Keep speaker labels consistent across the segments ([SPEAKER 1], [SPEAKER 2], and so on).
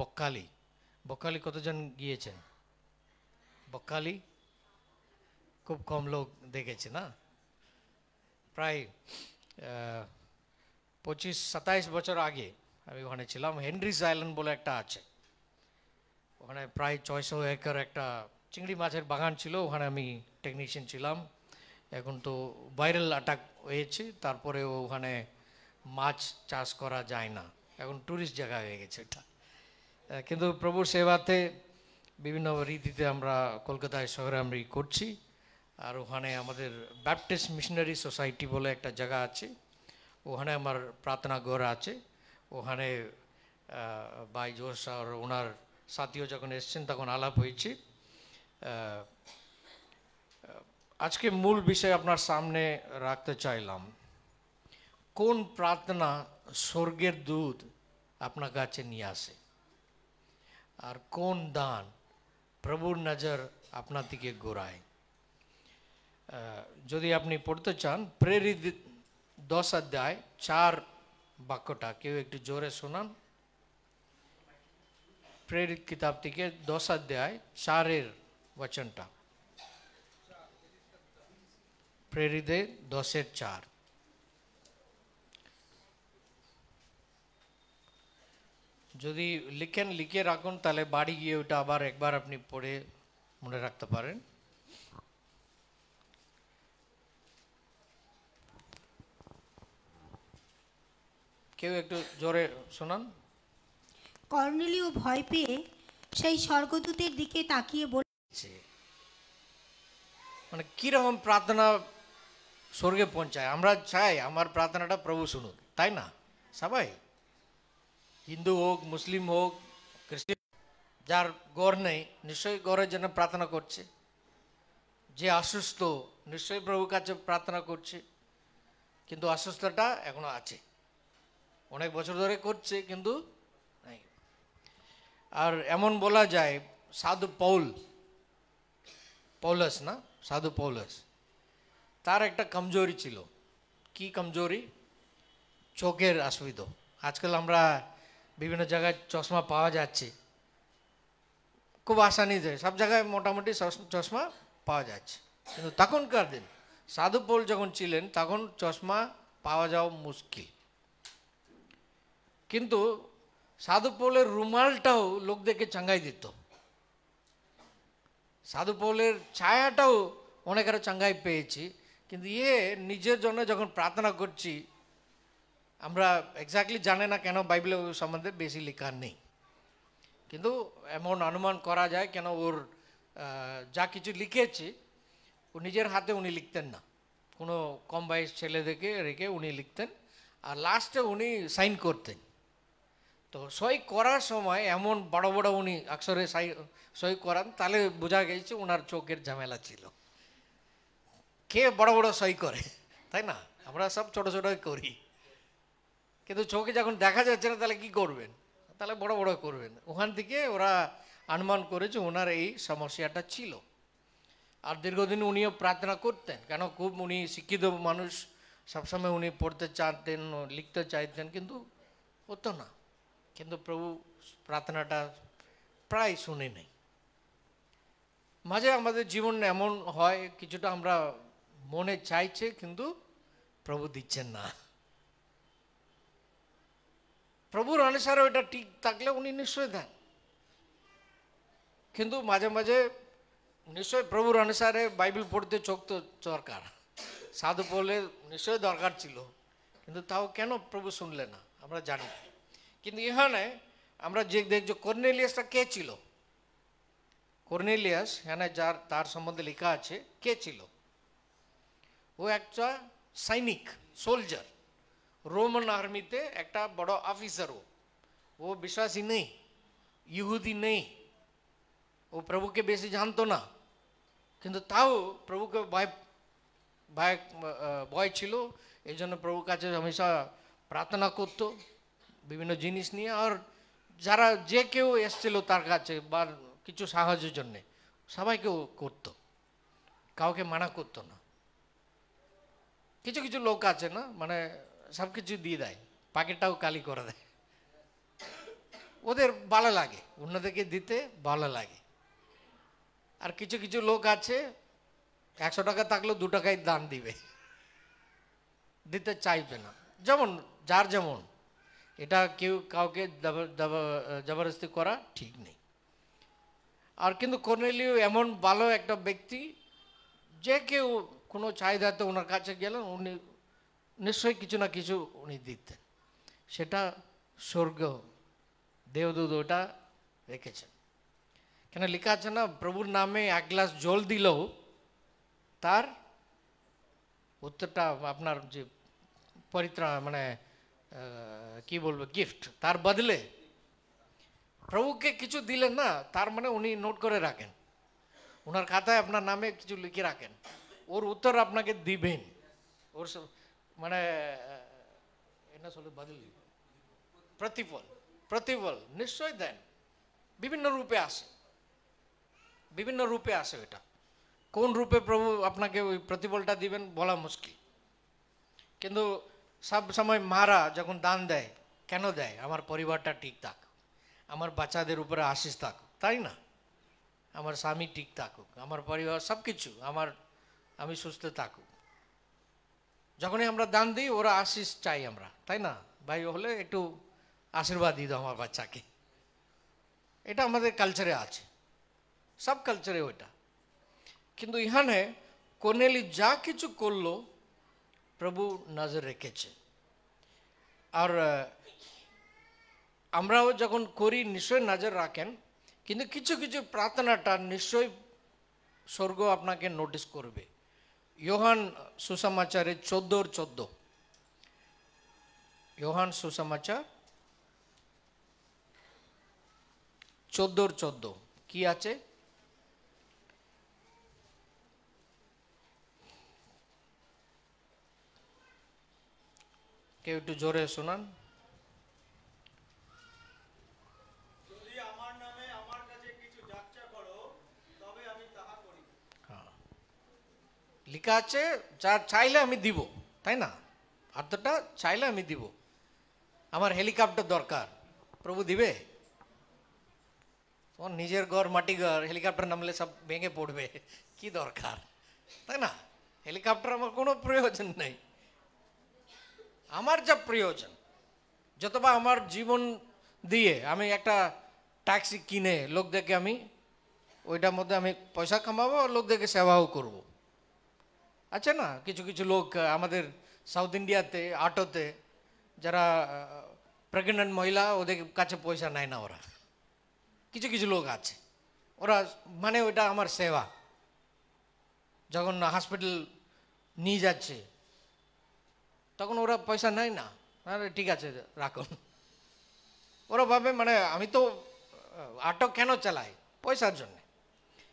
[SPEAKER 1] বকখালি বকখালি কতজন গিয়েছেন? বকখালি খুব কম লোক দেখেছে না? প্রায় 25-27 বছর আগে আমি ওখানে ছিলাম। হেনরিস আইল্যান্ড বলে একটা আছে, ওখানে প্রায় 600 একর একটা চিংড়ি মাছের বাগান ছিল, ওখানে আমি টেকনিশিয়ান ছিলাম। এখন তো ভাইরাল অ্যাটাক হয়েছে, তারপরে ওখানে মাছ চাষ করা যায় না, এখন ট্যুরিস্ট জায়গা হয়ে গেছে এটা। কিন্তু প্রভুর সেবাতে বিভিন্ন রীতিতে আমরা কলকাতায় শহরে আমরা করছি। আর ওখানে আমাদের ব্যাপটিস্ট মিশনারি সোসাইটি বলে একটা জায়গা আছে, ওখানে আমার প্রার্থনা ঘর আছে। ওখানে ভাই জোশ আর ওনার সাথীও যখন এসছেন তখন আলাপ হয়েছে। আজকে মূল বিষয় আপনার সামনে রাখতে চাইলাম, কোন প্রার্থনা স্বর্গের দূত আপনার কাছে নিয়ে আসে, আর কোন দান প্রভুর নজর আপনার দিকে ঘোরায়। যদি আপনি পড়তে চান প্রেরিত 10 অধ্যায় 4 বাক্যটা কেউ একটু জোরে শোনান। প্রেরিত কিতাব থেকে 10 অধ্যায় 4 বচনটা, প্রেরিতে 10:4। যদি লিখেন লিখে রাখুন, তাহলে বাড়ি গিয়ে ওটা আবার একবার আপনি পড়ে মনে রাখতে পারেন। কেউ একটু জোরে শোনান।
[SPEAKER 2] কর্নেলীয় ভয় পেয়ে সেই স্বর্গদূতের দিকে তাকিয়ে বলছে,
[SPEAKER 1] মানে কীরকম প্রার্থনা স্বর্গে পৌঁছায়। আমরা চাই আমার প্রার্থনাটা প্রভু শুনুক, তাই না? সবাই, হিন্দু হোক, মুসলিম হোক, খ্রিস্টান, যার গড় নেই নিশ্চয়ই গড়ের জন্য প্রার্থনা করছে। যে অসুস্থ নিশ্চয়ই প্রভুর কাছে প্রার্থনা করছে, কিন্তু অসুস্থতা এখনো আছে, অনেক বছর ধরে করছে কিন্তু নাই। আর এমন বলা যায় সাধু পৌলস না, সাধু পৌলস, তার একটা কমজোরি ছিল। কি কমজোরি? চোখের অসুবিধা। আজকাল আমরা বিভিন্ন জায়গায় চশমা পাওয়া যাচ্ছে, খুব আসানিতে সব জায়গায় মোটামুটি চশমা পাওয়া যাচ্ছে। কিন্তু তখনকার দিন সাধু পৌল যখন ছিলেন তখন চশমা পাওয়া যাওয়া মুশকিল। কিন্তু সাধু পৌলের রুমালটাও লোক দেখে চাঙ্গাই দিত, সাধু পৌলের ছায়াটাও অনেকের চাঙ্গাই পেয়েছি। কিন্তু নিজের জন্য যখন প্রার্থনা করছি, আমরা এক্স্যাক্টলি জানে না কেন বাইবেলের সম্বন্ধে বেশি লেখা নেই, কিন্তু এমন অনুমান করা যায় কেন ওর যা কিছু লিখেছে ও নিজের হাতে উনি লিখতেন না, কোনো কম বয়স ছেলেদেরকে রেখে উনি লিখতেন, আর লাস্টে উনি সাইন করতেন। তো সই করার সময় এমন বড় বড় উনি অক্ষরে সই করান, তাহলে বোঝা গেছে ওনার চোখের ঝামেলা ছিল। কে বড় বড় সই করে, তাই না? আমরা সব ছোট ছোটই করি, কিন্তু চোখে যখন দেখা যাচ্ছে না তাহলে কি করবেন? তাহলে বড় বড় করবেন। ওখান থেকে ওরা অনুমান করেছে ওনার এই সমস্যাটা ছিল। আর দীর্ঘদিন উনিও প্রার্থনা করতেন, কেন খুব উনি শিক্ষিত মানুষ, সবসময় উনি পড়তে চাইতেন, লিখতে চাইতেন, কিন্তু হতো না। কিন্তু প্রভু প্রার্থনাটা প্রায় শুনে নেই। মাঝে আমাদের জীবন এমন হয় কিছুটা আমরা মনে চাইছে কিন্তু প্রভু দিচ্ছেন না। প্রভুর অনুসারে ওইটা ঠিক থাকলে উনি নিশ্চয় দেন, কিন্তু মাঝে মাঝে নিশ্চয় প্রভুর অনুসারে বাইবেল পড়তে চোখ তো দরকার, সাধু পৌলের নিশ্চয় দরকার ছিল, কিন্তু তাও কেন প্রভু শুনলেন না আমরা জানি। কিন্তু এখানে আমরা যে দেখছো কর্নেলিয়াসটা কে ছিল। কর্নেলিয়াস এখানে তার সম্বন্ধে লেখা আছে কে ছিল। ও একটা সৈনিক, সোলজার, রোমান আর্মিতে একটা বড় অফিসার। ও বিশ্বাসী নেই, ইহুদি নেই, ও প্রভুকে বেশি জানতো না, কিন্তু তাও প্রভুকে ভয় ছিল। এই জন্য প্রভুর কাছে হমেশা প্রার্থনা করতো বিভিন্ন জিনিস নিয়ে। আর যারা যে কেউ এসছিল তার কাছে বা কিছু সাহায্যের জন্যে সবাইকে করতো, কাউকে মানা করতো না। কিছু কিছু লোক আছে না, মানে সব কিছু দিয়ে দেয়, পাকেটটাও কালি করে দেয়। ওদের ভালো লাগে, অন্যদেরকে দিতে ভালো লাগে। আর কিছু কিছু লোক আছে 100 টাকা থাকলেও 2 টাকায় দান দিবে, দিতে চাইবে না। যেমন যার যেমন, এটা কেউ কাউকে জবরদস্তি করা ঠিক নেই। আর কিন্তু কর্নেলিও এমন ভালো একটা ব্যক্তি, যে কেউ কোনো চাহিদাতে ওনার কাছে গেলেন উনি নিশ্চয়ই কিছু না কিছু উনি দিতেন। সেটা স্বর্গ দেবদূত ওটা রেখেছেন। কেন লেখা আছে না, প্রভুর নামে 1 গ্লাস জল দিলেও তার উত্তরটা আপনার যে পরিত্রাণ মানে কি বলবো গিফট, তার বদলে প্রভুকে কিছু দিলেন না, তার মানে উনি নোট করে রাখেন, ওনার খাতায় আপনার নামে কিছু লিখে রাখেন, ওর উত্তর আপনাকে দিবেন। ওর মানে এটা আসলে বদল প্রতিফল, প্রতিফল নিশ্চয় দেন। বিভিন্ন রূপে আসে, বিভিন্ন রূপে আসে। এটা কোন রূপে প্রভু আপনাকে ওই প্রতিফলটা দিবেন বলা মুশকিল। কিন্তু সব সময় মারা যখন দান দেয়, কেন দেয়? আমার পরিবারটা ঠিক থাক, আমার বাচ্চাদের উপরে আশিস থাকুক, তাই না? আমার স্বামী ঠিক থাকুক, আমার পরিবার সব কিছু আমি সুস্থ থাকুক। যখনই আমরা দান দিই ওরা আশিস চাই আমরা, তাই না? ভাই হলে একটু আশীর্বাদ দিই দাও আমার বাচ্চাকে। এটা আমাদের কালচারে আছে, সব কালচারে ওইটা। কিন্তু এখানে কর্নেলি যা কিছু করলো প্রভু নজর রেখেছে। আর আমরাও যখন করি নিশ্চয়ই নজর রাখেন, কিন্তু কিছু কিছু প্রার্থনাটা নিশ্চয়ই স্বর্গ আপনাকে নোটিস করবে। যোহান সুসমাচারে 14:14, যোহান সুসমাচার 14:14 কি আছে? কেউ একটু জোরে শোনান। লেখা আছে যা চাইলে আমি দিব, তাই না? অর্থটা চাইলে আমি দিব। আমার হেলিকপ্টার দরকার, প্রভু দিবে? তোমার নিজের ঘর মাটি ঘর, হেলিকপ্টার নামলে সব ভেঙে পড়বে, কি দরকার, তাই না? হেলিকপ্টার আমার কোনো প্রয়োজন নেই। আমার যা প্রয়োজন, যতবা আমার জীবন দিয়ে আমি একটা ট্যাক্সি কিনে লোকদেরকে আমি ওইটার মধ্যে আমি পয়সা কামাবো, লোকদেরকে সেবাও করব। আচ্ছা না, কিছু কিছু লোক আমাদের সাউথ ইন্ডিয়াতে অটোতে যারা প্রেগনেন্ট মহিলা, ওদের কাছে পয়সা নেয় না ওরা। কিছু কিছু লোক আছে, ওরা মানে ওইটা আমার সেবা। যখন হসপিটাল নিয়ে যাচ্ছে তখন ওরা পয়সা নেয় না, আরে ঠিক আছে রাখুন। ওরা ভাবে মানে আমি তো অটো কেন চালাই? পয়সার জন্য।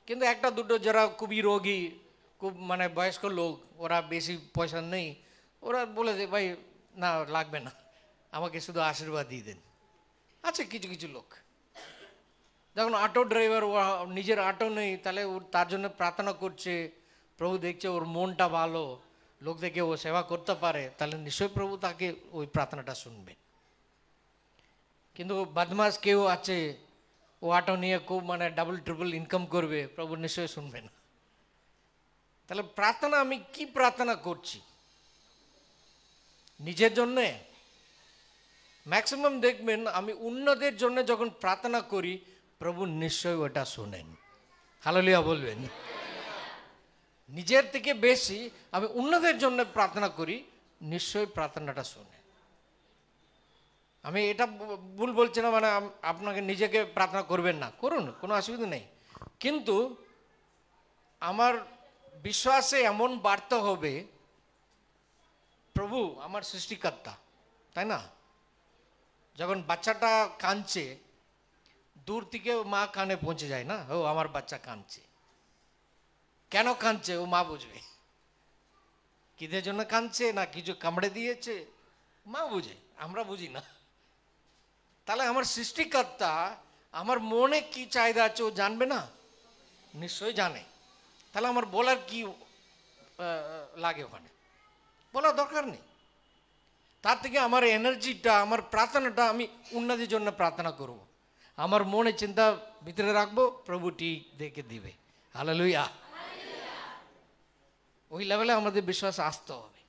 [SPEAKER 1] কিন্তু একটা দুটো যারা খুবই রোগী, খুব মানে বয়স্ক লোক, ওরা বেশি পয়সা নেই, ওরা বলে যে ভাই না লাগবে না, আমাকে শুধু আশীর্বাদ দিয়ে দেন। আচ্ছা কিছু কিছু লোক যখন অটো ড্রাইভার, ও নিজের অটো নেই, তাহলে ও তার জন্য প্রার্থনা করছে, প্রভু দেখছে ওর মনটা ভালো, লোক দেখে ও সেবা করতে পারে, তাহলে নিশ্চয়ই প্রভু তাকে ওই প্রার্থনাটা শুনবে। কিন্তু বদমাস কেউ আছে, ও অটো নিয়ে খুব মানে ডাবল ট্রিপল ইনকাম করবে, প্রভু নিশ্চয়ই শুনবে না। তাহলে প্রার্থনা আমি কি প্রার্থনা করছি? নিজের জন্যে? ম্যাক্সিমাম দেখবেন আমি অন্যদের জন্য যখন প্রার্থনা করি, প্রভু নিশ্চয়ই ওটা শোনেন। হালেলুয়া বলবেন। নিজের থেকে বেশি আমি অন্যদের জন্য প্রার্থনা করি, নিশ্চয়ই প্রার্থনাটা শোনে। আমি এটা ভুল বলছি না, মানে আপনাকে নিজেকে প্রার্থনা করবেন না, করুন, কোনো অসুবিধা নেই। কিন্তু আমার বিশ্বাসে এমন বার্তা হবে, প্রভু আমার সৃষ্টিকর্তা, তাই না? যখন বাচ্চাটা কাঁদছে, দূর থেকে মা কানে পৌঁছে যায় না, ও আমার বাচ্চা কাঁদছে, কেন কাঁদছে ও মা বুঝবে। কিদের জন্য কাঁদছে, না কিছু কামড়ে দিয়েছে, মা বুঝে, আমরা বুঝি না। তাহলে আমার সৃষ্টিকর্তা আমার মনে কি চাহিদা আছে ও জানবে না? নিশ্চয়ই জানে। তাহলে আমার বলার কি লাগে? ওখানে বলার দরকার নেই। তার থেকে আমার এনার্জিটা, আমার প্রার্থনাটা আমি উন্নতির জন্য প্রার্থনা করব, আমার মনে চিন্তা ভিতরে রাখবো, প্রভু ঠিক দেখে দিবে। হালেলুয়া। ওই লেভেলে আমাদের বিশ্বাস আসতে হবে,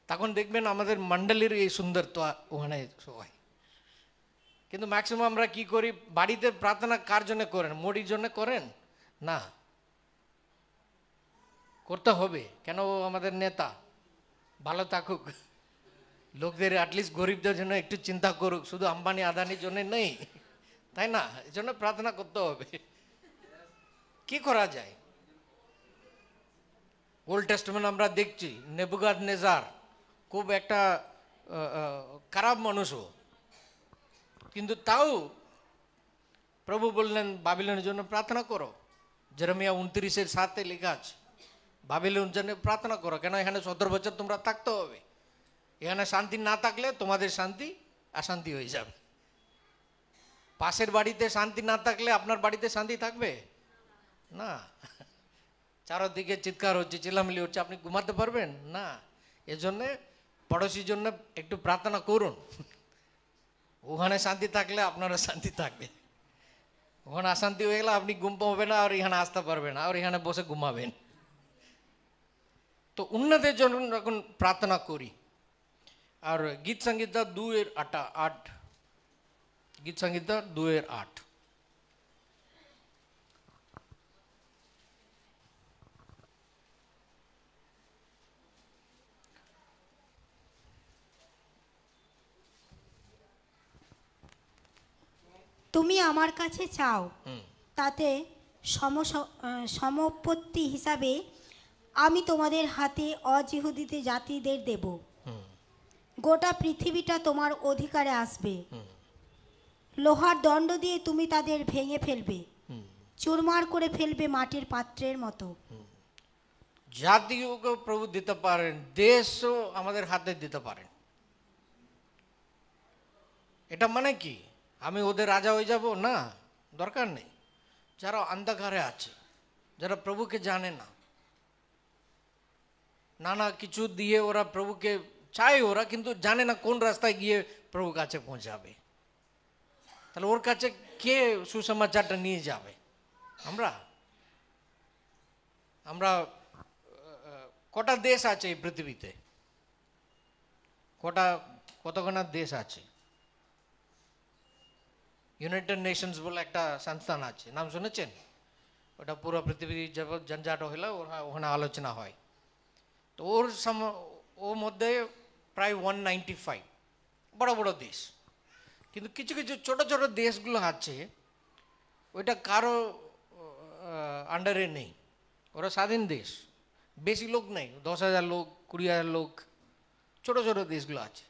[SPEAKER 1] তখন দেখবেন আমাদের মণ্ডলীর এই সুন্দরতা ওখানে হয়। কিন্তু ম্যাক্সিমাম আমরা কি করি, বাড়িতে প্রার্থনা কার জন্য করেন? মোদির জন্য করেন না, করতে হবে কেন? ও আমাদের নেতা, ভালো থাকুক, লোকদের অ্যাটলিস্ট গরিবদের জন্য একটু চিন্তা করুক, শুধু আম্বানি আদানির জন্য নেই, তাই না? এই জন্য প্রার্থনা করতে হবে। কি করা যায়? ওল্ড টেস্টামেন্ট আমরা দেখছি, নেবুকাদনেজার খুব একটা খারাপ মানুষও, কিন্তু তাও প্রভু বললেন বাবিলনের জন্য প্রার্থনা করো। জেরেমিয়া 29:7 লেখা আছে, বাবিলনের জন্য প্রার্থনা করো, কেন এখানে 17 বছর তোমরা থাকতে হবে। এখানে শান্তি না থাকলে তোমাদের শান্তি অশান্তি হয়ে যাবে। পাশের বাড়িতে শান্তি না থাকলে আপনার বাড়িতে শান্তি থাকবে না। চারদিকে চিৎকার হচ্ছে, চিল্লামিলি হচ্ছে, আপনি ঘুমাতে পারবেন না। এজন্যে পড়োশির জন্য একটু প্রার্থনা করুন, ওখানে শান্তি থাকলে আপনারা শান্তি থাকবে। ওখানে অশান্তি হয়ে গেলে আপনি ঘুম পাবেন না, আর এখানে আসতে পারবেন না, আর এখানে বসে ঘুমাবেন। তো উন্নতির জন্য যখন প্রার্থনা করি। আর গীত সংহিতা 2:8, গীত সংহিতা 2:8,
[SPEAKER 2] তুমি আমার কাছে চাও, তাতে সমপত্তি হিসাবে আমি তোমাদের হাতে অজিহুদিতে জাতিদের দেব। গোটা পৃথিবীটা তোমার অধিকারে আসবে। লোহার দণ্ড দিয়ে তুমি তাদের ভেঙে ফেলবে, চুরমার করে ফেলবে মাটির পাত্রের মতো।
[SPEAKER 1] জাতিকে প্রভু দিতে পারেন, দেশও আমাদের হাতে দিতে পারেন। এটা মানে কি আমি ওদের রাজা হয়ে যাব? না, দরকার নেই। যারা অন্ধকারে আছে, যারা প্রভুকে জানে না, নানা কিছু দিয়ে ওরা প্রভুকে চায়, ওরা কিন্তু জানে না কোন রাস্তায় গিয়ে প্রভুর কাছে পৌঁছাবে, তাহলে ওর কাছে কে সুসমাচারটা নিয়ে যাবে? আমরা আমরা কটা দেশ আছে এই পৃথিবীতে? কতখানা দেশ আছে? ইউনাইটেড নেশনস বলে একটা সংস্থান আছে, নাম শুনেছেন? ওটা পুরো পৃথিবীর জঞ্জাট হইলে ওখানে আলোচনা হয়। তো ওর মধ্যে প্রায় 195 বড় বড় দেশ, কিন্তু কিছু কিছু ছোট ছোট দেশগুলো আছে, ওইটা কারো আন্ডারে নেই, ওরা স্বাধীন দেশ, বেশি লোক নেই, 10,000 লোক, 20,000 লোক, ছোট ছোট দেশগুলো আছে।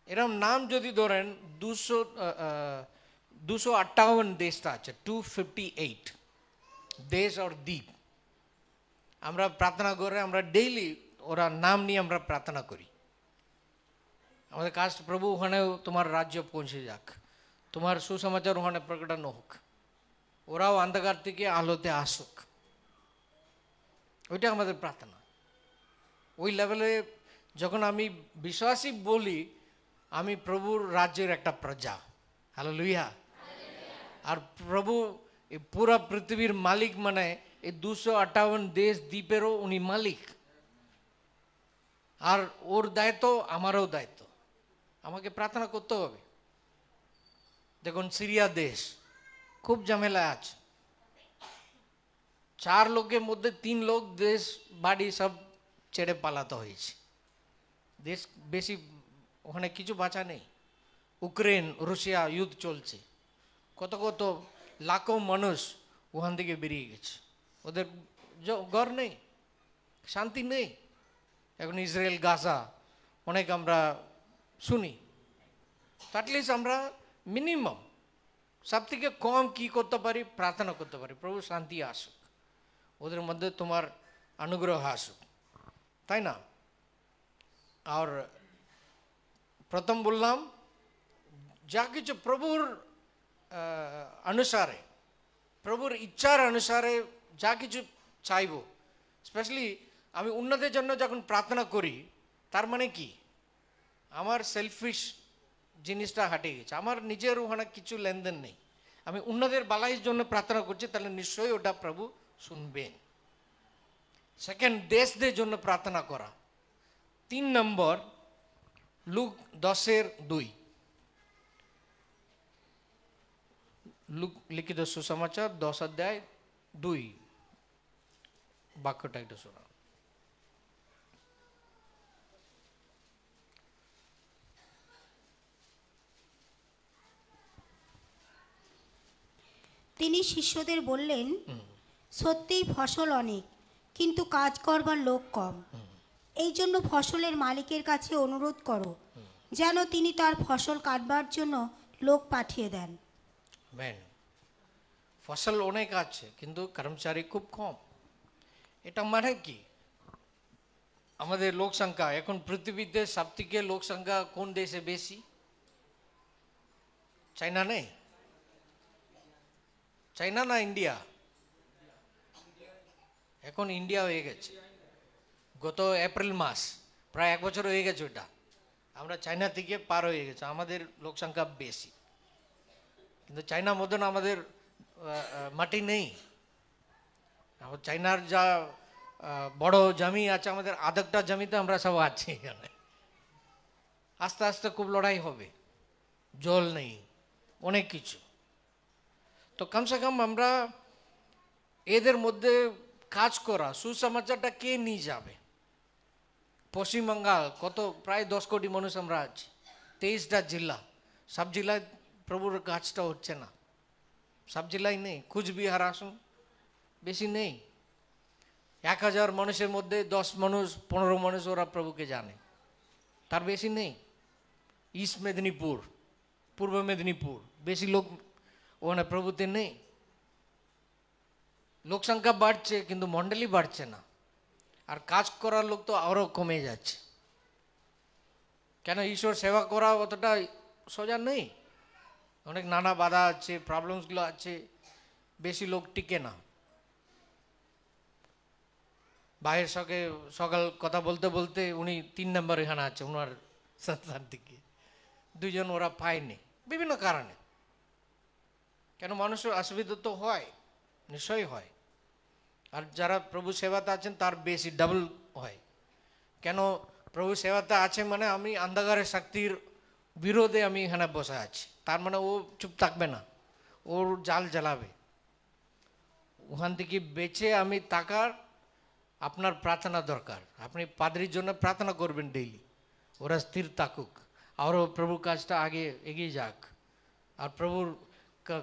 [SPEAKER 1] এরকম নাম যদি ধরেন 258 দেশটা আছে, 258 দেশ আর দ্বীপ। আমরা প্রার্থনা করে, আমরা ডেইলি ওরা নাম নিয়ে আমরা প্রার্থনা করি। আমাদের কাজ, প্রভু ওখানে তোমার রাজ্য পৌঁছে যাক, তোমার সুসমাচার ওখানে প্রকটানো হোক, ওরাও অন্ধকার থেকে আলোতে আসুক, ওইটা আমাদের প্রার্থনা। ওই লেভেলে যখন আমি বিশ্বাসী বলি, আমি প্রভুর রাজ্যের একটা প্রজা। হালেলুয়া। আর প্রভু এই পুরা পৃথিবীর মালিক, মানে এই 258 দেশ দ্বীপেরও উনি মালিক। আর ওর দায়িত্ব আমারও দায়িত্ব, আমাকে প্রার্থনা করতে হবে। দেখুন সিরিয়া দেশ খুব ঝামেলায় আছে, 4 লোকের মধ্যে 3 লোক দেশ বাড়ি সব ছেড়ে পালাতে হয়েছে। দেশ বেশি ওখানে কিছু বাঁচা নেই। ইউক্রেন রাশিয়া যুদ্ধ চলছে, কত কত লাখো মানুষ ওখান থেকে বেরিয়ে গেছে, ওদের ঘর নেই, শান্তি নেই। এখন ইসরায়েল গাজা অনেক আমরা শুনি। অ্যাটলিস্ট আমরা মিনিমাম সব থেকে কম কি করতে পারি? প্রার্থনা করতে পারি, প্রভু শান্তি আসুক, ওদের মধ্যে তোমার অনুগ্রহ আসুক, তাই না? আর প্রথম বললাম, যা কিছু প্রভুর অনুসারে, প্রভুর ইচ্ছার অনুসারে যা কিছু চাইব, স্পেশালি আমি উন্নতির জন্য যখন প্রার্থনা করি, তার মানে কি আমার সেলফিশ জিনিসটা হাটে গেছে। আমার নিজের ওখানে কিছু লেনদেন নেই, আমি অন্যদের বালাইয়ের জন্য প্রার্থনা করছি, তাহলে নিশ্চয়ই ওটা প্রভু শুনবেন। সেকেন্ড, দেশদের জন্য প্রার্থনা করা। 3 নম্বর, লুক 10:2, লুক লিখিত সুসমাচার 10:2 বাক্যটা একটু শোনা।
[SPEAKER 2] তিনি শিষ্যদের বললেন, সত্যিই ফসল অনেক, কিন্তু কাজ করবার লোক কম। এই জন্য ফসলের মালিকের কাছে অনুরোধ করো, যেন তিনি তার ফসল কাটবার জন্য লোক পাঠিয়ে দেন।
[SPEAKER 1] ম্যান, ফসল অনেক আছে কিন্তু কর্মচারী খুব কম। এটা মানে কি? আমাদের লোক সংখ্যা এখন পৃথিবীতে সবথেকে লোক সংখ্যা কোন দেশে বেশি? চায়না নেই? চায়না না ইন্ডিয়া? এখন ইন্ডিয়া হয়ে গেছে। গত এপ্রিল মাস, প্রায় 1 বছর হয়ে গেছে ওটা, আমরা চায়না থেকে পার হয়ে গেছে। আমাদের লোক সংখ্যা বেশি, কিন্তু চায়নার মতন আমাদের মাটি নেই। চায়নার যা বড় জমি আছে, আমাদের আধেকটা জমিতে আমরা সব আছি এখানে। আস্তে আস্তে খুব লড়াই হবে, জল নেই, অনেক কিছু। তো কমসে কম আমরা এদের মধ্যে কাজ করা, সুসমাচারটা কে নিয়ে যাবে? পশ্চিমবাঙ্গাল কত, প্রায় 10 কোটি মানুষ আমরা আছি, 23টা জেলা, সব জেলায় প্রভুর কাজটা হচ্ছে না, সব জেলায় নেই। কুচবিহার আসুন, বেশি নেই। 1000 মানুষের মধ্যে 10 মানুষ 15 মানুষ ওরা প্রভুকে জানে, তার বেশি নেই। ইস্ট মেদিনীপুর, পূর্ব মেদিনীপুর, বেশি লোক ওখানে প্রভুতে নেই। লোক সংখ্যা বাড়ছে কিন্তু মণ্ডলী বাড়ছে না, আর কাজ করার লোক তো আরও কমে যাচ্ছে। কেন? ঈশ্বর সেবা করা অতটা সোজা নেই, অনেক নানা বাধা আছে, প্রবলেমসগুলো আছে, বেশি লোক টিকে না। ভাইয়ের সঙ্গে সকাল কথা বলতে বলতে উনি 3 নম্বর এখানে আছে, ওনার সন্তান থেকে 2 জন ওরা পায়নি বিভিন্ন কারণে। কেন? মানুষের অসুবিধা তো হয়, নিশ্চয়ই হয়। আর যারা প্রভু সেবাতে আছেন তার বেশি ডাবল হয়। কেন? প্রভু সেবাতে আছে মানে আমি অন্ধকারের শক্তির বিরোধে আমি এখানে বসে আছি, তার মানে ও চুপ থাকবে না, ওর জাল জ্বালাবে। ওখান থেকে বেঁচে আমি থাকার, আপনার প্রার্থনা দরকার। আপনি পাদ্রির জন্য প্রার্থনা করবেন ডেইলি, ওরা স্থির থাকুক, আরও প্রভুর কাজটা আগে এগিয়ে যাক। আর প্রভুর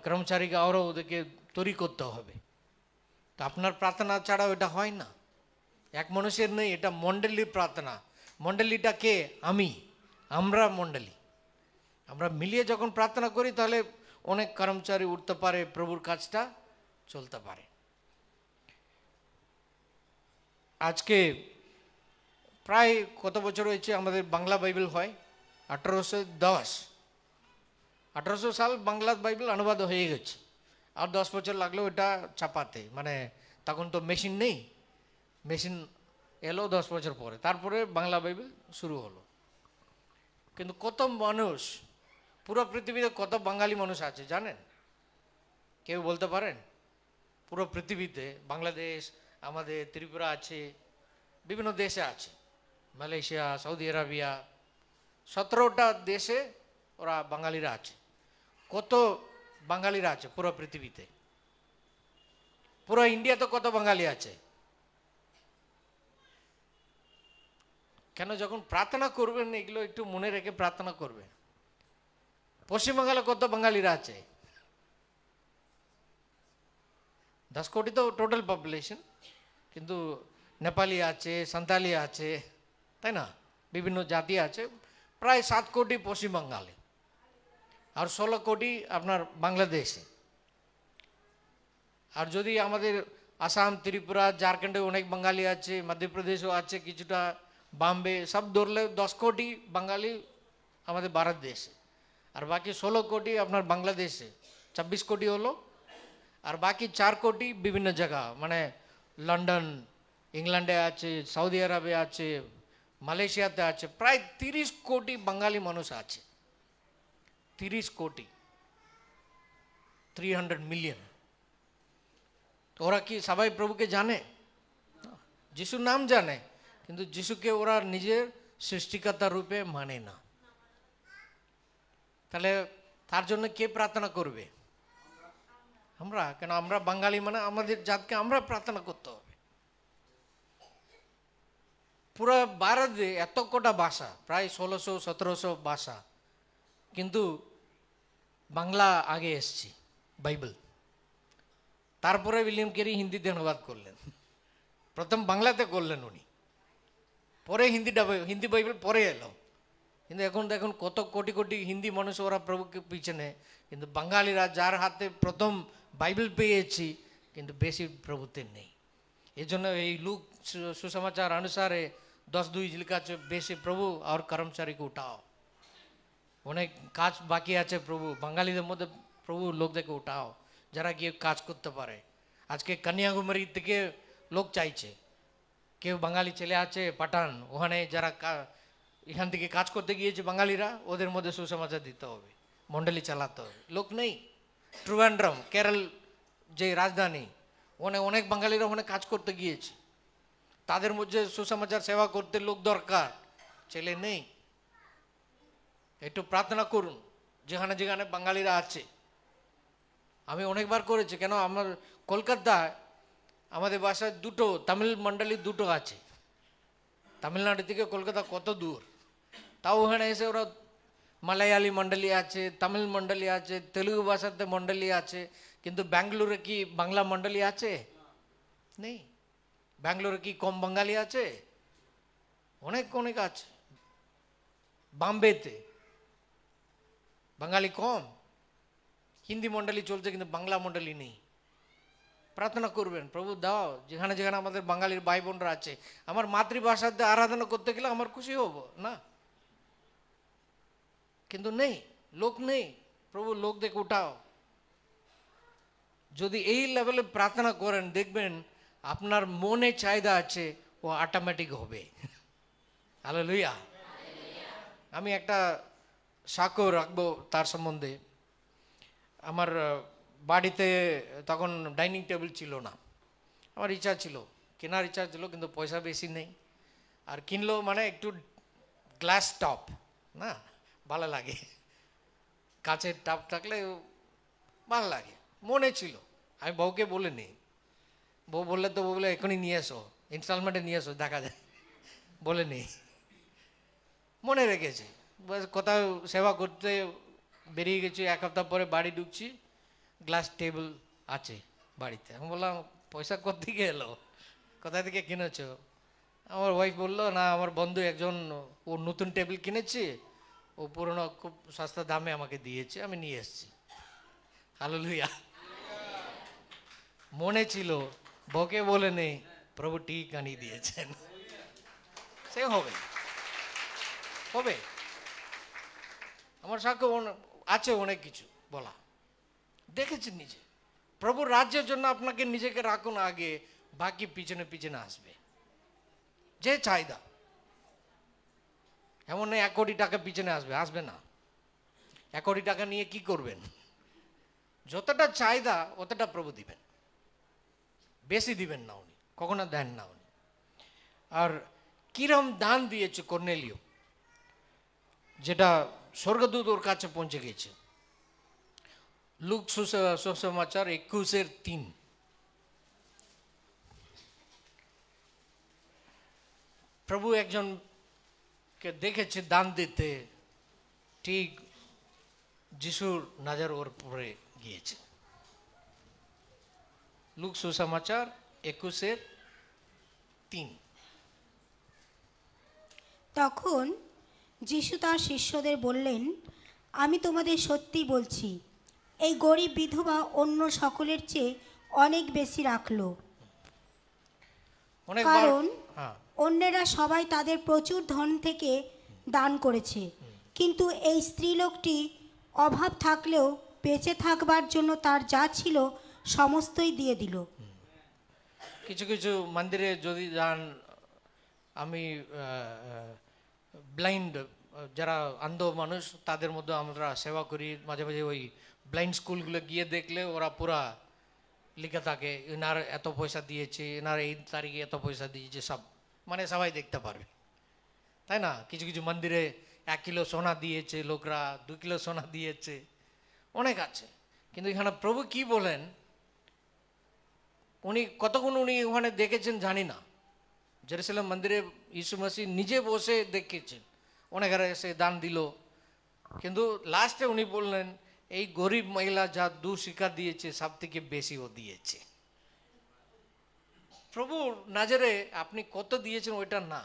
[SPEAKER 1] কর্মচারীকে আরও ওদেরকে তৈরি করতে হবে। তো আপনার প্রার্থনা ছাড়া এটা হয় না, এক মানুষের নেই, এটা মণ্ডলীর প্রার্থনা। মণ্ডলীটা কে? আমরা মণ্ডলী। আমরা মিলিয়ে যখন প্রার্থনা করি তাহলে অনেক কর্মচারী উঠতে পারে, প্রভুর কাজটা চলতে পারে। আজকে প্রায় কত বছর হয়েছে আমাদের বাংলা বাইবেল হয়? 1810 সাল বাংলা বাইবেল অনুবাদ হয়ে গেছে। আর 10 বছর লাগলো এটা ছাপাতে, মানে তখন তো মেশিন নেই, মেশিন এলো 10 বছর পরে, তারপরে বাংলা বাইবেল শুরু হলো। কিন্তু কত মানুষ, পুরো পৃথিবীতে কত বাঙালি মানুষ আছে জানেন? কেউ বলতে পারেন? পুরো পৃথিবীতে, বাংলাদেশ, আমাদের ত্রিপুরা আছে, বিভিন্ন দেশে আছে, মালয়েশিয়া, সৌদি আরবিয়া, 17টা দেশে ওরা বাঙালিরা আছে। কত বাঙালিরা আছে পুরো পৃথিবীতে? পুরো ইন্ডিয়াতে কত বাঙালি আছে? কেন? যখন প্রার্থনা করবেন এগুলো একটু মনে রেখে প্রার্থনা করবেন। পশ্চিমবাংলায় কত বাঙালিরা আছে? 10 কোটি তো টোটাল পপুলেশন, কিন্তু নেপালি আছে, সাঁওতালি আছে, তাই না? বিভিন্ন জাতি আছে, প্রায় 7 কোটি পশ্চিমবাংলায়, আর 16 কোটি আপনার বাংলাদেশে। আর যদি আমাদের আসাম, ত্রিপুরা, ঝাড়খণ্ডে অনেক বাঙালি আছে, মধ্যপ্রদেশও আছে কিছুটা, বম্বে, সব ধরলে 10 কোটি বাঙালি আমাদের ভারত দেশে। আর বাকি 16 কোটি আপনার বাংলাদেশে, 26 কোটি হলো। আর বাকি 4 কোটি বিভিন্ন জায়গা, মানে লন্ডন, ইংল্যান্ডে আছে, সৌদি আরবে আছে, মালয়েশিয়াতে আছে, প্রায় 30 কোটি বাঙালি মানুষ আছে। 30 কোটি, 300 মিলিয়ন। তো ওরা কি সবাই প্রভুকে জানে? যিশুর নাম জানে, কিন্তু যিশুকে ওরা নিজের সৃষ্টিকর্তা রূপে মানে না। তাহলে তার জন্য কে প্রার্থনা করবে? আমরা। কেন? আমরা বাঙালি, মানে আমাদের জাতকে আমরা প্রার্থনা করতে হবে। পুরো ভারতে এত কটা ভাষা, প্রায় 1600-1700 ভাষা, কিন্তু বাংলা আগে এসছে বাইবেল। তারপরে উইলিয়াম ক্যারি হিন্দিতে অনুবাদ করলেন, প্রথম বাংলাতে করলেন উনি, পরে হিন্দি বাইবেল পরে এলো। কিন্তু এখন দেখুন কত কোটি কোটি হিন্দি মানুষ ওরা প্রভুকে পিছনে, কিন্তু বাঙালিরা যার হাতে প্রথম বাইবেল পেয়েছি কিন্তু বেশি প্রভুতে নেই। এই জন্য এই লুক সুসমাচার অনুসারে 10:2 লিখা আছে, বেশি প্রভু আর কর্মচারীকে উঠাও। অনেক কাজ বাকি আছে প্রভু, বাঙালিদের মধ্যে প্রভু লোকদেরকে উঠাও যারা গিয়ে কাজ করতে পারে। আজকে কন্যাকুমারী থেকে লোক চাইছে, কেউ বাঙালি ছেলে আছে পাঠান, ওখানে যারা এখান থেকে কাজ করতে গিয়েছে বাঙালিরা, ওদের মধ্যে সুসমাচার দিতে হবে, মণ্ডলী চালাতে হবে। লোক নেই। ট্রিভেন্ড্রম, কেরল যে রাজধানী, অনেক বাঙালিরা ওখানে কাজ করতে গিয়েছে, তাদের মধ্যে সুসমাচার সেবা করতে লোক দরকার, ছেলে নেই। একটু প্রার্থনা করুন যেখানে যেখানে বাঙালিরা আছে। আমি অনেকবার করেছি, কেন আমার কলকাতায় আমাদের বাসায় দুটো তামিল মণ্ডলী দুটো আছে। তামিলনাড়ু থেকে কলকাতা কত দূর, তাও ওখানে এসে ওরা মালায়ালি মণ্ডলী আছে, তামিল মণ্ডলী আছে, তেলুগু ভাষাতে মণ্ডলী আছে, কিন্তু ব্যাঙ্গালোরে কি বাংলা মণ্ডলী আছে? নেই। ব্যাঙ্গালোরে কি কম বাঙালি আছে? অনেক অনেক আছে। বাম্বেতে বাঙালি কম, হিন্দি মণ্ডলী চলছে কিন্তু বাংলা মণ্ডলী নেই। প্রার্থনা করবেন, প্রভু দাও, যেখানে যেখানে আমাদের বাঙালির ভাই বোনরা আছে। আমার মাতৃভাষাতে আরাধনা করতে গেলে আমার খুশি হব না, কিন্তু নেই, লোক নেই। প্রভু লোক দেখে উঠাও। যদি এই লেভেলে প্রার্থনা করেন, দেখবেন আপনার মনে চাহিদা আছে, ও অটোমেটিক হবে। হালেলুয়া। আমি একটা সাক্ষ্য রাখবো তার সম্বন্ধে। আমার বাড়িতে তখন ডাইনিং টেবিল ছিল না। আমার ইচ্ছা ছিল, কেনার ইচ্ছা ছিল, কিন্তু পয়সা বেশি নেই। আর কিনলো মানে একটু গ্লাস টপ, না ভালো লাগে, কাচের টপ থাকলে ভালো লাগে, মনে ছিল। আমি বউকে বলে নিই, বউ বললে তো বউ বলে এখনই নিয়ে এসো, ইনস্টলমেন্টে নিয়ে এসো, দেখা যায়, বলে নেই, মনে রেখেছে। কোথাও সেবা করতে বেরিয়ে গেছি, 1 সপ্তাহ পরে বাড়ি ঢুকছি, গ্লাস টেবিল আছে বাড়িতে। আমি বললাম পয়সা কোথেকে এলো, কোথা থেকে কিনেছো? আমার ওয়াইফ বললো, না আমার বন্ধু একজন ও নতুন টেবিল কিনেছে, ও পুরোনো খুব সস্তা দামে আমাকে দিয়েছে, আমি নিয়ে এসেছি। হালেলুয়া। মনে ছিল, বকে বলে নেই, প্রভু ঠিক আনিয়ে দিয়েছেন। সে হবে হবে। আমার সাক্ষ্য আছে অনেক কিছু বলা, দেখেছি নিজে। প্রভুর রাজ্যের জন্য আপনাকে নিজেকে রাখুন আগে, বাকি পিছনে পিছনে আসবে। যে চাহিদা, এমন নয় 1 কোটি টাকা পিছনে আসবে না। 1 কোটি টাকা নিয়ে কি করবেন? যতটা চাহিদা অতটা প্রভু দিবেন, বেশি দিবেন না উনি, কখনো দেন না উনি। আর কিরম দান দিয়েছে কর্নেলিয়, যেটা স্বর্গদূত ওর কাছে পৌঁছে গেছে। লুক সুসমাচার 21:3। প্রভু একজনকে দেখেছে দান দিতে, ঠিক যিশুর নজর ওর পরে গিয়েছে। লুক সুসমাচার 21:3।
[SPEAKER 2] তখন যিশু তার শিষ্যদের বললেন, আমি তোমাদের সত্যি বলছি, এই গরিব বিধবা অন্য সকলের চেয়ে অনেক বেশি রাখলো। কারণ অন্যেরা সবাই তাদের প্রচুর ধন থেকে দান করেছে, কিন্তু এই স্ত্রীলোকটি অভাব থাকলেও বেঁচে থাকবার জন্য তার যা ছিল সমস্তই দিয়ে দিল।
[SPEAKER 1] কিছু কিছু মন্দিরে যদি যান, আমি ব্লাইন্ড যারা অন্ধ মানুষ তাদের মধ্যে আমরা সেবা করি। মাঝে মাঝে ওই ব্লাইন্ড স্কুলগুলো গিয়ে দেখলে ওরা পুরা লিখে থাকে এনার এত পয়সা দিয়েছে, এনার এই তারিখে এত পয়সা দিয়েছে, সব মানে সবাই দেখতে পারবে, তাই না? কিছু কিছু মন্দিরে 1 কিলো সোনা দিয়েছে লোকরা, 2 কিলো সোনা দিয়েছে, অনেক আছে। কিন্তু এখানে প্রভু কি বলেন, উনি কতক্ষণ উনি ওখানে দেখেছেন জানি না। জেরুজালেম মন্দিরে ইসু মাসিহ নিজে বসে দেখেছেন, অনেকেরা এসে দান দিল, কিন্তু লাস্টে উনি বললেন এই গরিব মহিলা যা 2 শিকার দিয়েছে সব থেকে বেশি ও দিয়েছে। প্রভু নজরে আপনি কত দিয়েছেন ওইটা না,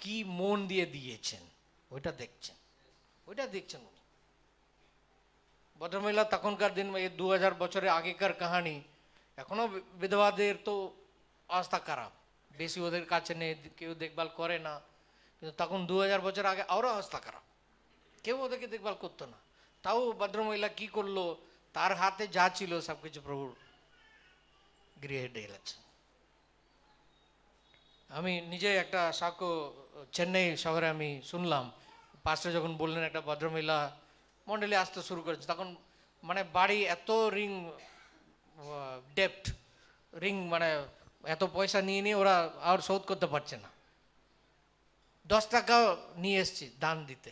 [SPEAKER 1] কি মন দিয়ে দিয়েছেন ওইটা দেখছেন, ওইটা দেখছেন উনি। ভদ্রমহিলা তখনকার দিন, এই 2000 বছরের আগেকার কাহিনী, এখনো বিধবাদের তো অবস্থা খারাপ, বেশি ওদের কাছে নেই, কেউ দেখভাল করে না। কিন্তু তখন 2000 বছর আগে আরও অবস্থা খারাপ, কেউ ওদেরকে দেখভাল করতো না। তাও ভদ্রমহিলা কি করলো, তার হাতে যা ছিল সব কিছু প্রভুর গৃহে ঢেলেছে। আমি নিজে একটা সাক্ষ্য চেন্নাই শহরে আমি শুনলাম, পাশে যখন বললেন একটা ভদ্রমহিলা মন্ডলে আসতে শুরু করেছে, তখন মানে বাড়ি এত ডেপ্ট রিং, মানে এত পয়সা নিয়ে নিয়ে ওরা আর শোধ করতে পারছে না। 10 টাকাও নিয়ে এসছি দান দিতে,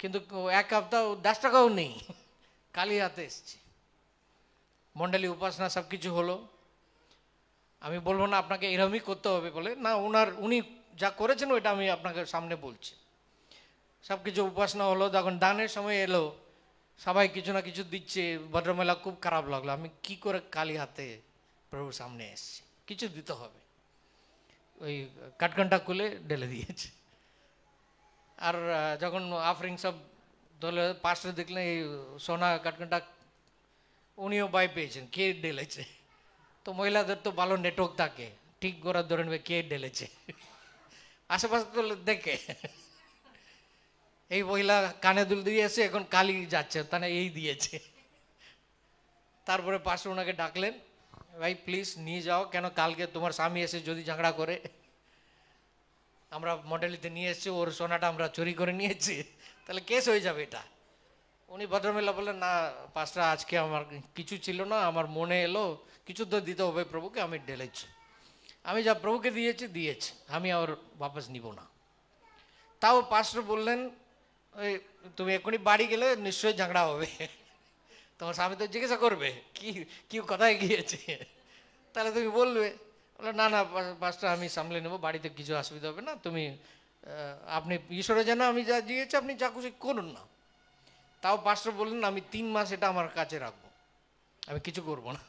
[SPEAKER 1] কিন্তু 1 সপ্তাহ 10 টাকাও নেই, কালি হাতে এসছি। মন্ডলী উপাসনা সব কিছু হলো। আমি বলবো না আপনাকে এরমই করতে হবে বলে, না, উনি যা করেছেন ওইটা আমি আপনাকে সামনে বলছি। সব কিছু উপাসনা হলো, যখন দানের সময় এলো সবাই কিছু না কিছু দিচ্ছে, ভদ্রমহিলা খুব খারাপ লাগলো, আমি কি করে কালি হাতে প্রভুর সামনে এসেছি, কিছু দিতে হবে। ওই কাঠঘন্টা খুলে ঢেলে দিয়েছে। আর যখন আফরিং সব দলে পাশে দেখলেন এই সোনা কাঠঘন্টা, উনিও ভয় পেয়েছেন কে ঢেলেছে। তো মহিলাদের তো ভালো নেটওয়ার্ক থাকে, ঠিক করে ধরে নেবে কে ঢেলেছে, আশেপাশে তো দেখে। এই মহিলা কানে দুল দিয়েছে, এখন কালি যাচ্ছে, তাহলে এই দিয়েছে। তারপরে পাশে ওনাকে ডাকলেন, ভাই প্লিজ নিয়ে যাও, কেন কালকে তোমার স্বামী এসে যদি ঝগড়া করে, আমরা মডেলিতে নিয়ে এসেছি, ওর সোনাটা আমরা চুরি করে নিয়েছি, তাহলে কেস হয়ে যাবে এটা। উনি ভদ্রমহিলা বললেন, না পাঁচটা আজকে আমার কিছু ছিল না, আমার মনে এলো কিছু তো দিতে হবে প্রভুকে, আমি ঢেলেছি, আমি যা প্রভুকে দিয়েছি, আমি আর বাপস নিব না। তাও পাস্টর বললেন, ওই তুমি এখনই বাড়ি গেলে নিশ্চয়ই ঝগড়া হবে, তোমার স্বামী তো জিজ্ঞাসা করবে কি কোথায় গিয়েছে, তাহলে তুমি বলবে। বলে না না পাস্টর, আমি সামলে নেবো, বাড়িতে কিছু অসুবিধা হবে না, তুমি আপনি ঈশ্বরে জানো আমি যা দিয়েছি, আপনি যা খুশি করুন না। তাও পাস্টর বললেন, আমি 3 মাস এটা আমার কাছে রাখবো, আমি কিছু করব না।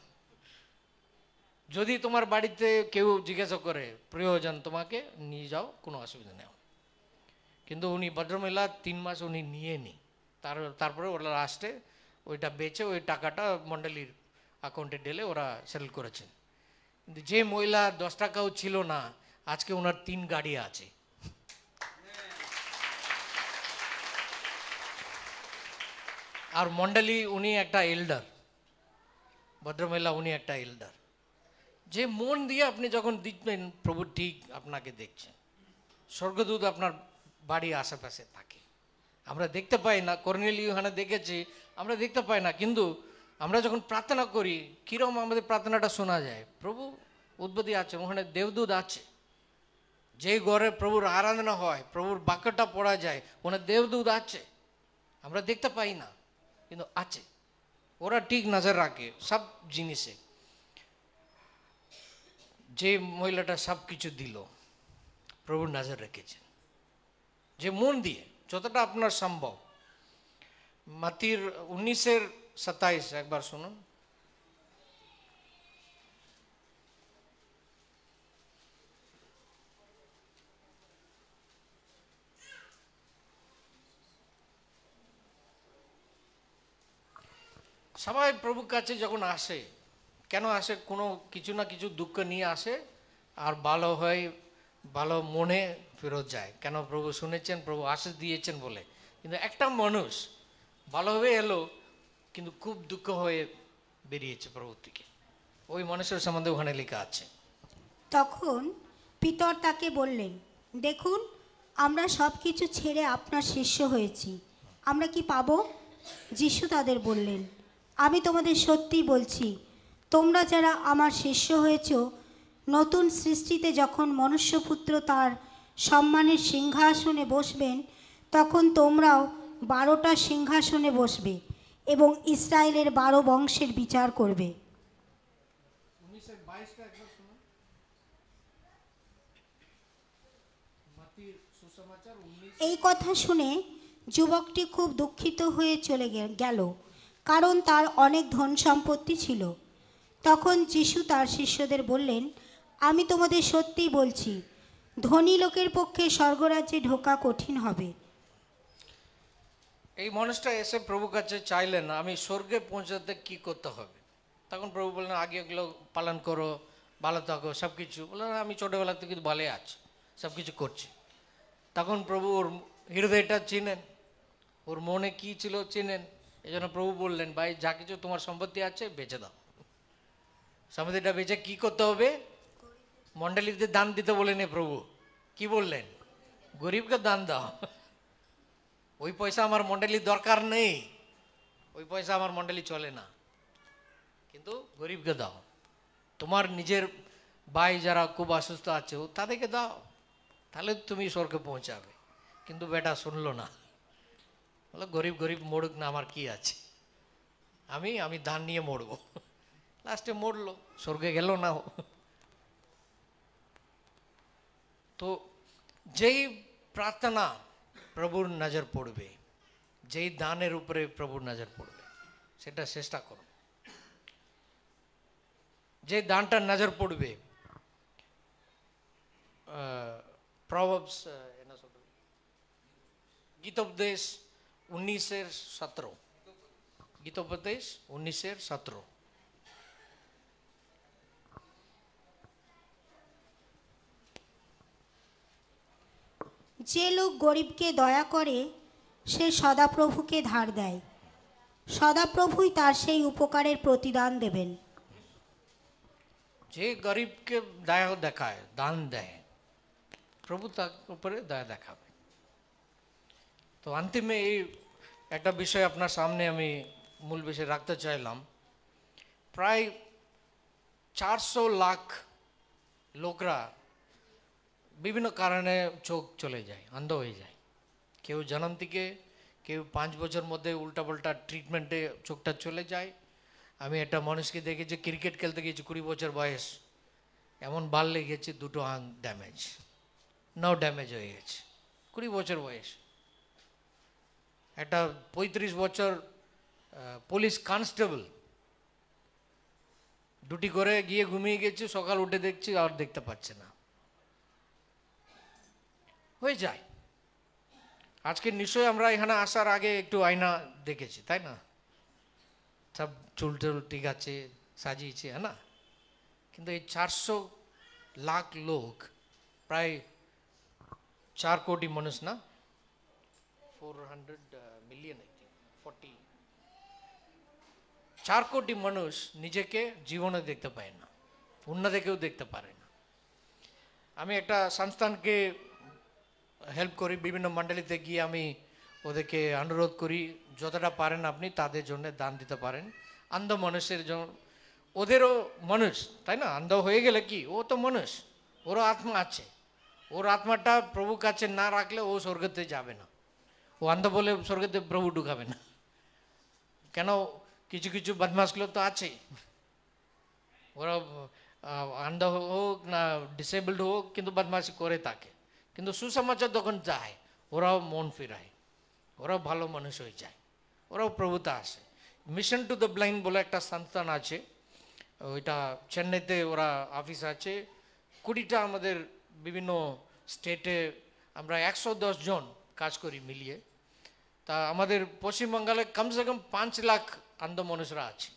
[SPEAKER 1] যদি তোমার বাড়িতে কেউ জিজ্ঞাসা করে প্রয়োজন, তোমাকে নিয়ে যাও, কোনো অসুবিধা নেই। কিন্তু উনি ভদ্রমহিলা 3 মাস উনি নিয়ে নি, তারপরে ওরা লাস্টে ওইটা বেচে ওই টাকাটা মণ্ডলীর অ্যাকাউন্টে ঢেলে ওরা সেটেল করেছেন। কিন্তু যে মহিলা 10 টাকাও ছিল না, আজকে ওনার 3 গাড়ি আছে। আর মণ্ডলী উনি একটা এল্ডার, ভদ্রমহিলা উনি একটা এল্ডার। যে মন দিয়ে আপনি যখন দিচ্ছেন, প্রভু ঠিক আপনাকে দেখছেন। স্বর্গদূত আপনার বাড়ির আশেপাশে থাকে, আমরা দেখতে পাই না। কর্নেলিয় ওখানে দেখেছি, আমরা দেখতে পাই না, কিন্তু আমরা যখন প্রার্থনা করি কীরকম আমাদের প্রার্থনাটা শোনা যায়। প্রভু উদ্বোধী আছে, ওখানে দেবদূত আছে। যে ঘরে প্রভুর আরাধনা হয়, প্রভুর বাক্যটা পড়া যায়, ওখানে দেবদূত আছে, আমরা দেখতে পাই না কিন্তু আছে। ওরা ঠিক নজর রাখে সব জিনিসে। যে মহিলাটা সব কিছু দিল, প্রভুর নজর রেখেছেন, যে মন দিয়ে যতটা আপনার সম্ভব। মাতির 19:27 একবার শুনুন। সবাই প্রভুর কাছে যখন আসে, কেন আসে? কোনো কিছু না কিছু দুঃখ নিয়ে আসে, আর ভালো হয়, ভালো মনে ফেরত যায়। কেন? প্রভু শুনেছেন, প্রভু আশীষ দিয়েছেন বলে। কিন্তু একটা মানুষ ভালোভাবে এলো, কিন্তু খুব দুঃখ হয়ে বেরিয়েছে প্রভুর থেকে। ওই মানুষের সম্বন্ধে ওখানে লেখা আছে।
[SPEAKER 2] তখন পিতর তাকে বললেন, দেখুন আমরা সব কিছু ছেড়ে আপনার শিষ্য হয়েছি, আমরা কি পাবো? যিশু তাদের বললেন, আমি তোমাদের সত্যিই বলছি, তোমরা যারা আমার শিষ্য হয়েছ, নতুন সৃষ্টিতে যখন মনুষ্যপুত্র তার সম্মানের সিংহাসনে বসবেন, তখন তোমরাও 12টা সিংহাসনে বসবে এবং ইসরায়েলের 12 বংশের বিচার করবে। এই কথা শুনে যুবকটি খুব দুঃখিত হয়ে চলে গেল, কারণ তার অনেক ধন সম্পত্তি ছিল। তখন যিশু তার শিষ্যদের বললেন, আমি তোমাদের সত্যিই বলছি, ধনী লোকের পক্ষে স্বর্গরাজ্যে ঢোকা কঠিন হবে।
[SPEAKER 1] এই মানুষটা এসে প্রভু কাছে চাইলেন আমি স্বর্গে পৌঁছাতে কি করতে হবে। তখন প্রভু বললেন আগে এগুলো পালন করো, ভালো থাকো, সব কিছু। বললেন আমি ছোটোবেলা থেকে ভালো আছি, সব কিছু করছি। তখন প্রভু ওর হৃদয়টা চিনেন, ওর মনে কি ছিল চিনেন। এই জন্য প্রভু বললেন, ভাই যা কিছু তোমার সম্পত্তি আছে বেচে দাও। সম্পত্তিটা বেচে কি করতে হবে? মণ্ডলীতে দান দিতে বলেনি প্রভু, কি বললেন? গরিবকে দান দাও। ওই পয়সা আমার মণ্ডলীর দরকার নেই, ওই পয়সা আমার মণ্ডলী চলে না, কিন্তু গরিবকে দাও। তোমার নিজের ভাই যারা খুব অসুস্থ আছে তাদেরকে দাও, তাহলে তুমি স্বর্গে পৌঁছাবে। কিন্তু বেটা শুনলো না, বলো গরিব গরিব মরুক না, আমার কি আছে, আমি দান নিয়ে মরবো। লাস্টে মরলো, স্বর্গে গেল না। তো যেই প্রার্থনা প্রভুর নজর পড়বে, যেই দানের উপরে প্রভুর নজর পড়বে, সেটা চেষ্টা করুন। যে দানটা নজর পড়বে, প্রভাবস গীতোপদেশ 19:17, গীতোপদেশ 19:17।
[SPEAKER 2] যে লোক গরিবকে দয়া করে সে সদাপ্রভুকে ধার দেয়, সদাপ্রভুই তার সেই উপকারের প্রতিদান দেবেন।
[SPEAKER 1] যে গরিবকে দয়া দেখায়, দান দেয়, প্রভু তার উপরে দয়া দেখাবে। তো অন্তিমে এই একটা বিষয় আপনার সামনে আমি মূল বিষয় রাখতে চাইলাম। প্রায় 400 লাখ লোকরা বিভিন্ন কারণে চোখ চলে যায়, অন্ধ হয়ে যায়। কেউ জন্ম থেকে, কেউ 5 বছর মধ্যে উল্টাপাল্টা ট্রিটমেন্টে চোখটা চলে যায়। আমি একটা মানুষকে দেখেছি, ক্রিকেট খেলতে গিয়েছি, 20 বছর বয়স, এমন বাল লেগেছে, দুটো আঙ ড্যামেজ, নাও ড্যামেজ হয়ে গেছে, 20 বছর বয়স। একটা 35 বছর পুলিশ কনস্টেবল ডিউটি করে গিয়ে ঘুমিয়ে গেছে, সকাল উঠে দেখছি আর দেখতে পাচ্ছে না, হয়ে যায়। আজকে নিশ্চয়ই আমরা এখানে আসার আগে একটু আয়না দেখেছি, তাই না? সব চুল টুল ঠিক আছে, সাজিয়েছে, হ্যাঁ না? কিন্তু এই 400 লাখ লোক, প্রায় 4 কোটি মানুষ, না 400 মিলিয়ন, 4 কোটি মানুষ নিজেকে জীবনে দেখতে পায় না, অন্যদিকেও দেখতে পারে না। আমি একটা সংস্থানকে হেল্প করি, বিভিন্ন মণ্ডলীতে গিয়ে আমি ওদেরকে অনুরোধ করি যতটা পারেন আপনি তাদের জন্য দান দিতে পারেন। অন্ধ মানুষের জন্য, ওদেরও মানুষ, তাই না? অন্ধ হয়ে গেলে কি, ও তো মানুষ, ওরও আত্মা আছে, ওর আত্মাটা প্রভু কাছে না রাখলে ও স্বর্গতে যাবে না। ও অন্ধ বলে স্বর্গতে প্রভু ঢুকাবে না। কেন, কিছু কিছু বদমাশ লোক তো আছেই, ওরা অন্ধ হোক না ডিসেবলড হোক, কিন্তু বদমাশি করে থাকে। কিন্তু সুসমাচার যখন যায়, ওরাও মন ফিরায়, ওরাও ভালো মানুষ হয়ে যায়, ওরাও প্রভুতে আসে। মিশন টু দ্য ব্লাইন্ড বলে একটা সংস্থান আছে, ওইটা চেন্নাইতে ওরা অফিস আছে। 20টা আমাদের বিভিন্ন স্টেটে আমরা 110 জন কাজ করি মিলিয়ে। তা আমাদের পশ্চিমবাংলায় কমসে কম 5 লাখ অন্ধ মানুষরা আছে,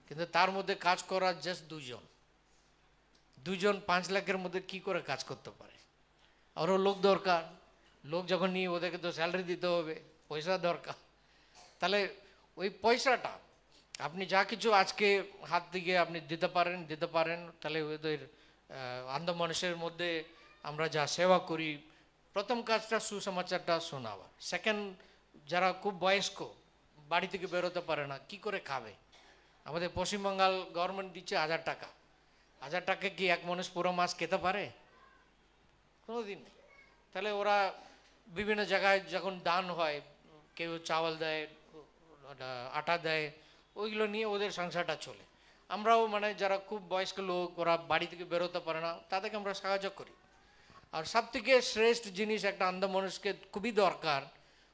[SPEAKER 1] কিন্তু তার মধ্যে কাজ করা জাস্ট 2জন 5 লাখের মধ্যে কি করে কাজ করতে পারে? আরও লোক দরকার, লোক যখন নিয়ে ওদেরকে তো স্যালারি দিতে হবে, পয়সা দরকার। তাহলে ওই পয়সাটা আপনি যা কিছু আজকে হাত থেকে আপনি দিতে পারেন, তাহলে ওদের অন্ধ মানুষের মধ্যে আমরা যা সেবা করি, প্রথম কাজটা সুসমাচারটা শোনাবা। সেকেন্ড, যারা খুব বয়স্ক, বাড়ি থেকে বেরোতে পারে না, কি করে খাবে? আমাদের পশ্চিমবাংল গভর্নমেন্ট দিচ্ছে 1000 টাকা। 1000 টাকা কি এক মানুষ পুরো মাস খেতে পারে? কোনো দিন নেই। তাহলে ওরা বিভিন্ন জায়গায় যখন দান হয়, কেউ চাওয়াল দেয়, আটা দেয়, ওইগুলো নিয়ে ওদের সংসারটা চলে। আমরাও মানে যারা খুব বয়স্ক লোক, ওরা বাড়ি থেকে বেরোতে পারে না, তাদেরকে আমরা সাহায্য করি। আর সব থেকে শ্রেষ্ঠ জিনিস একটা অন্ধ মানুষকে খুবই দরকার,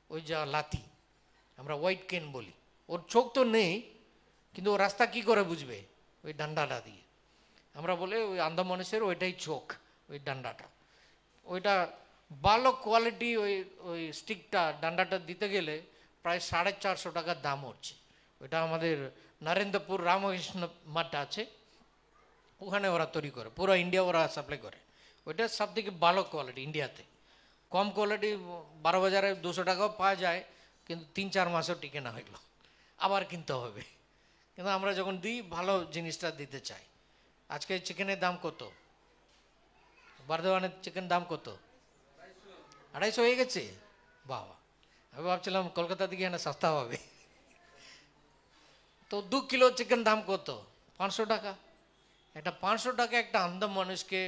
[SPEAKER 1] ওই যা লাথি, আমরা হোয়াইট কেন বলি। ওর চোখ তো নেই, কিন্তু ও রাস্তা কি করে বুঝবে? ওই ডান্ডাটা দিয়ে। আমরা বলে ওই অন্ধ মানুষের ওইটাই চোখ, ওই ডান্ডাটা। ওইটা ভালো কোয়ালিটি, ওই ওই স্টিকটা, ডান্ডাটা দিতে গেলে প্রায় 450 টাকার দাম হচ্ছে। ওইটা আমাদের নরেন্দ্রপুর রামকৃষ্ণ মাঠ আছে, ওখানে ওরা তৈরি করে, পুরো ইন্ডিয়া ওরা সাপ্লাই করে। ওইটা সব থেকে ভালো কোয়ালিটি ইন্ডিয়াতে। কম কোয়ালিটি 12 বাজারে 200 টাকাও পাওয়া যায়, কিন্তু 3-4 মাসও টিকে না, হইলো আবার কিনতে হবে। কিন্তু আমরা যখন দিই, ভালো জিনিসটা দিতে চাই। আজকে চিকেনের দাম কত? বর্ধমানের চিকেন দাম কত? 250 হয়ে গেছে। বাবা, আমি ভাবছিলাম কলকাতা দিকে না সস্তা হবে। তো 2 কিলো চিকেন দাম কত? 500 টাকা। একটা 500 টাকা একটা অন্ধ মানুষকে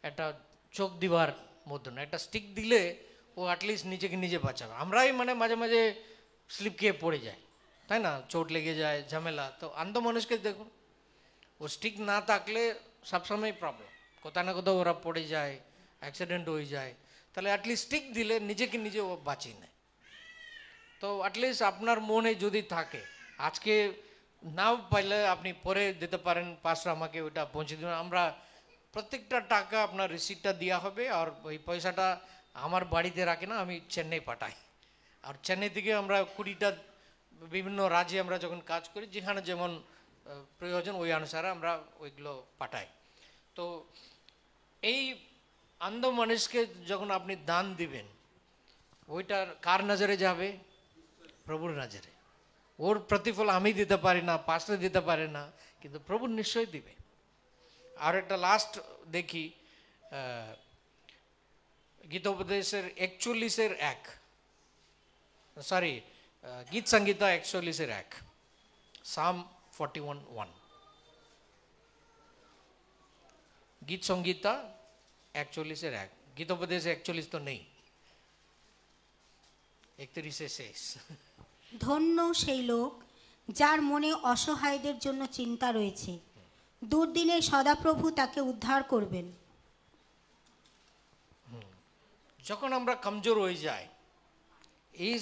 [SPEAKER 1] একটা চোখ দিবার মতন একটা স্টিক দিলে ও অ্যাটলিস্ট নিজেকে নিজে বাঁচাবে। আমরাই মানে মাঝে মাঝে স্লিপ খেয়ে পড়ে যায়, তাই না? চোট লেগে যায়, ঝামেলা। তো অন্ধ মানুষকে দেখুন, ও স্টিক না থাকলে সবসময় প্রবলেম, কোথাও না কোথাও ওরা পড়ে যায়, অ্যাক্সিডেন্ট হয়ে যায়। তাহলে অ্যাটলিস্ট স্টিক দিলে নিজেকে নিজে ও বাঁচিয়ে নেয়। তো অ্যাটলিস্ট আপনার মনে যদি থাকে, আজকে নাও পাইলে আপনি পরে দিতে পারেন, পাঁচটা আমাকে ওইটা পৌঁছে দেবেন। আমরা প্রত্যেকটা টাকা আপনার রিসিপ্টটা দেওয়া হবে, আর ওই পয়সাটা আমার বাড়িতে রাখি না, আমি চেন্নাই পাঠাই। আর চেন্নাই থেকে আমরা 20টা বিভিন্ন রাজ্যে আমরা যখন কাজ করি, যেখানে যেমন প্রয়োজন ওই অনুসারে আমরা ওইগুলো পাঠাই। তো এই অন্ধ মানুষকে যখন আপনি দান দিবেন, ওইটার কার নজরে যাবে? প্রভুর নজরে। ওর প্রতিফল আমি দিতে পারি না, পাস্টার দিতে পারে না, কিন্তু প্রভু নিশ্চয়ই দিবে। আর একটা লাস্ট দেখি, গীতোপদেশের 41-1, সরি, গীত সংহিতা 41-1, সাম 41:1। গীত সংহিতা 41-1, গীতোপদেশ 41 তো নেই, 31 শেষ।
[SPEAKER 2] ধন্য সেই লোক যার মনে অসহায়দের জন্য চিন্তা রয়েছে, দুর্দিনে সদাপ্রভু তাকে উদ্ধার করবেন।
[SPEAKER 1] যখন আমরা কমজোর হয়ে যাই, এই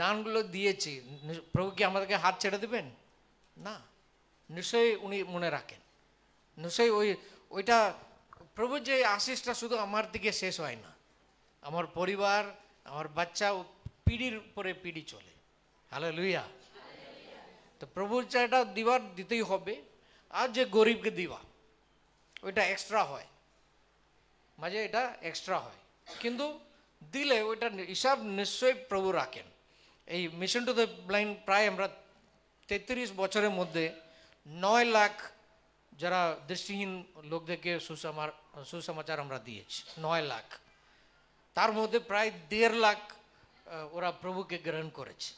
[SPEAKER 1] দানগুলো দিয়েছি, প্রভু কি আমাদেরকে হাত ছেড়ে দেবেন? না, নিশ্চয়ই উনি মনে রাখেন। নিশ্চয়ই ওইটা প্রভুর যে আশিসটা শুধু আমার দিকে শেষ হয় না, আমার পরিবার, আমার বাচ্চা, ও পিঢ়ির পরে পিঢ়ি চলে। হালেলুয়া। তো প্রভুর চাইটা দিতেই হবে। আর যে গরিবকে দিবা, ওইটা এক্সট্রা হয়, মাঝে এটা এক্সট্রা হয়, কিন্তু দিলে ওইটা হিসাব নিশ্চয়ই প্রভু রাখেন। এই মিশন টু দ্য ব্লাইন্ড প্রায় আমরা 33 বছরের মধ্যে 9 লাখ যারা দৃষ্টিহীন লোকদেরকে সুসমাচার আমরা দিয়েছি, 9 লাখ। তার মধ্যে প্রায় 1.5 লাখ ওরা প্রভুকে গ্রহণ করেছে।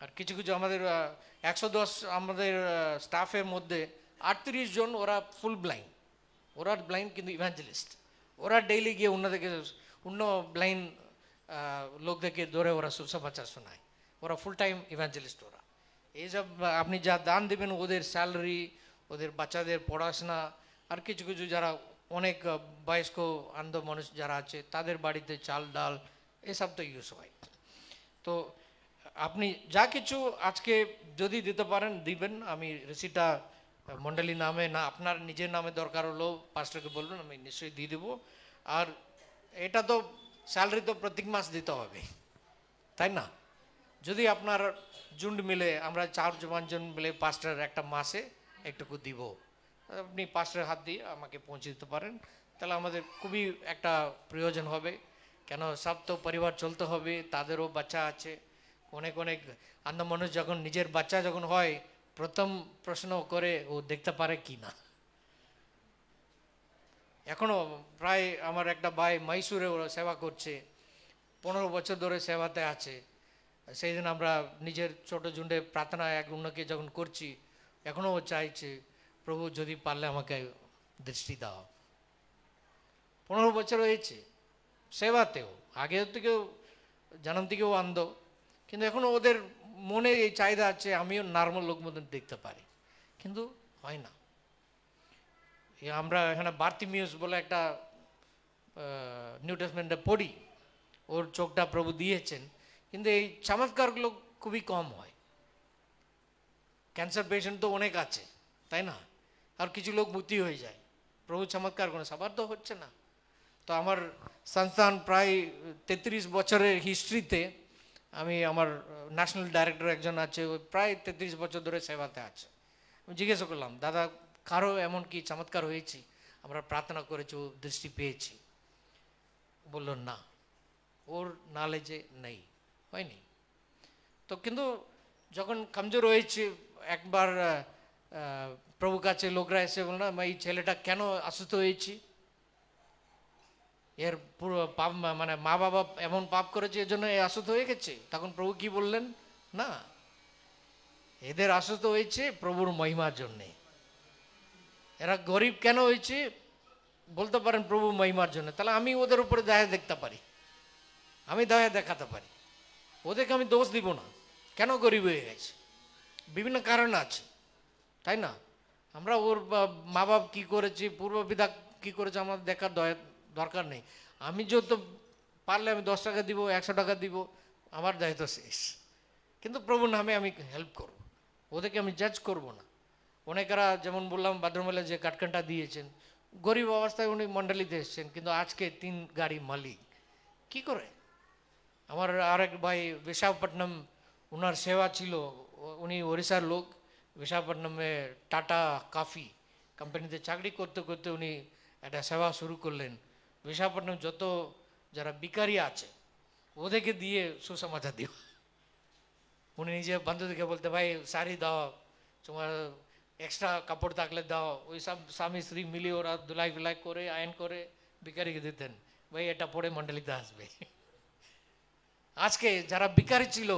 [SPEAKER 1] আর কিছু কিছু আমাদের 110 আমাদের স্টাফের মধ্যে 38 জন ওরা ফুল ব্লাইন্ড। ওরা ব্লাইন্ড কিন্তু ইভ্যাঞ্জেলিস্ট। ওরা ডেইলি গিয়ে অন্য ব্লাইন্ড লোকদেরকে ধরে ওরা সুসমাচার শোনায়। ওরা ফুল টাইম ইভ্যাঞ্জেলিস্ট। ওরা এইসব আপনি যা দান দেবেন, ওদের স্যালারি, ওদের বাচ্চাদের পড়াশোনা, আর কিছু কিছু যারা অনেক বয়স্ক অন্ধ মানুষ যারা আছে, তাদের বাড়িতে চাল ডাল এসব তো ইউজ হয়। তো আপনি যা কিছু আজকে যদি দিতে পারেন দিবেন। আমি রিসিটটা মণ্ডলীর নামে না আপনার নিজের নামে দরকার হলো পাস্টারকে বলবেন, আমি নিশ্চয়ই দিয়ে দেবো। আর এটা তো স্যালারি তো প্রত্যেক মাস দিতে হবে, তাই না? যদি আপনার জুন্ড মিলে, আমরা 4-5 জন মিলে পাস্টার একটা মাসে একটুকু দিব, আপনি পাস্টারের হাত দিয়ে আমাকে পৌঁছে দিতে পারেন, তাহলে আমাদের খুবই একটা প্রয়োজন হবে। কেন, সব তো পরিবার চলতে হবে, তাদেরও বাচ্চা আছে। অনেক অন্ধ মানুষ যখন নিজের বাচ্চা যখন হয়, প্রথম প্রশ্ন করে ও দেখতে পারে কি না। এখনো প্রায় আমার একটা ভাই মাইসুরে ওরা সেবা করছে, 15 বছর ধরে সেবাতে আছে, সেই দিন আমরা নিজের ছোট ঝুন্ডে প্রার্থনা এক অন্যকে যখন করছি, এখনও ও চাইছে প্রভু যদি পারলে আমাকে দৃষ্টি দাও। 15 বছর হয়েছে সেবাতেও, আগের থেকেও জন্ম থেকেও অন্ধ, কিন্তু এখনও ওদের মনে এই চাহিদা আছে আমিও নর্মাল লোক মতন দেখতে পারি, কিন্তু হয় না। আমরা এখানে বার্তিমিউস বলে একটা নিউ টেস্টামেন্টে পড়ি, ওর চোখটা প্রভু দিয়েছেন, কিন্তু এই চমৎকারগুলো খুবই কম হয়। ক্যান্সার পেশেন্ট তো অনেক আছে, তাই না? আর কিছু লোক মুক্তি হয়ে যায়, প্রভু চমৎকার করে, সবার তো হচ্ছে না। তো আমার সংস্থান প্রায় 33 বছরের হিস্ট্রিতে, আমি আমার ন্যাশনাল ডাইরেক্টর একজন আছে, ওই প্রায় 33 বছর ধরে সেবাতে আছে। আমি জিজ্ঞেস করলাম, দাদা কারো এমন কি চমৎকার হয়েছি, আমরা প্রার্থনা করেছি ও দৃষ্টি পেয়েছি? বলল না, ওর নলেজে নেই, হয়নি। তো কিন্তু যখন কমজোর হয়েছে, একবার প্রভু কাছে লোকরা এসে বলল না, এই ছেলেটা কেন অসুস্থ হয়েছি, এর পুরো পাপ, মানে মা বাবা এমন পাপ করেছে এর জন্য এ অসুস্থ হয়ে গেছে। তখন প্রভু কি বললেন, না, এদের অসুস্থ হয়েছে প্রভুর মহিমার জন্যে। এরা গরিব কেন হয়েছে বলতে পারেন প্রভু মহিমার জন্য, তাহলে আমি ওদের উপরে দয়া দেখতে পারি, আমি দয়া দেখাতে পারি, ওদেরকে আমি দোষ দিব না। কেন গরিব হয়ে গেছে, বিভিন্ন কারণ আছে, তাই না? আমরা ওর মা বাপ কী করেছি, পূর্বপিতা কী করেছে আমার দেখার দরকার নেই। আমি যত পারলে আমি 10 টাকা দিব, 100 টাকা দিব, আমার দায়িত্ব শেষ। কিন্তু প্রভুর নামে আমি হেল্প করব, ওদেরকে আমি জাজ করব না। অনেকেরা যেমন বললাম বাদ্রমেলা যে কাটকানটা দিয়েছেন, গরিব অবস্থায় উনি মণ্ডলীতে এসছেন, কিন্তু আজকে 3 গাড়ি মালিক। কি করে? আমার আরেক ভাই বিশাখাপট্টনম, ওনার সেবা ছিল, উনি ওড়িশার লোক, বিশাখাপট্টনমে টাটা কফি কোম্পানিতে চাকরি করতে করতে উনি একটা সেবা শুরু করলেন। বিশাখাপট্টনম যত যারা ভিখারি আছে ওদেরকে দিয়ে সুসমাচার দিও। উনি নিজে বন্ধুদেরকে বলতে, ভাই শাড়ি দাও, তোমার এক্সট্রা কাপড় থাকলে দাও, ওই সব স্বামী স্ত্রী মিলিয়ে ওরা ধুলাই ফুলাই করে আয়ন করে ভিখারিকে দিতেন, ভাই এটা পরে মণ্ডলীতে আসবে। আজকে যারা ভিখারি ছিল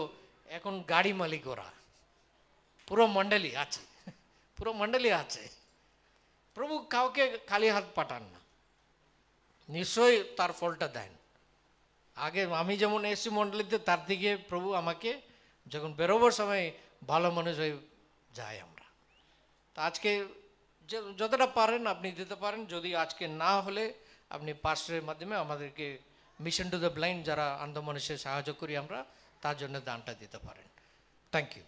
[SPEAKER 1] এখন গাড়ি মালিক, ওরা পুরো মণ্ডলী আছে, পুরো মণ্ডলী আছে। প্রভু কাউকে খালি হাত পাঠান না, নিশ্চয়ই তার ফলটা দেন। আগে আমি যেমন এসছি মণ্ডলীতে, তার থেকে প্রভু আমাকে যখন বেরোবার সময় ভালো মানুষ হয়ে যায় আমরা। তা আজকে যতটা পারেন আপনি দিতে পারেন, যদি আজকে না হলে আপনি পাস্টরের মাধ্যমে আমাদেরকে মিশন টু দ্য ব্লাইন্ড যারা অন্ধ মানুষের সাহায্য করি আমরা, তার জন্য দানটা দিতে পারেন। Thank you.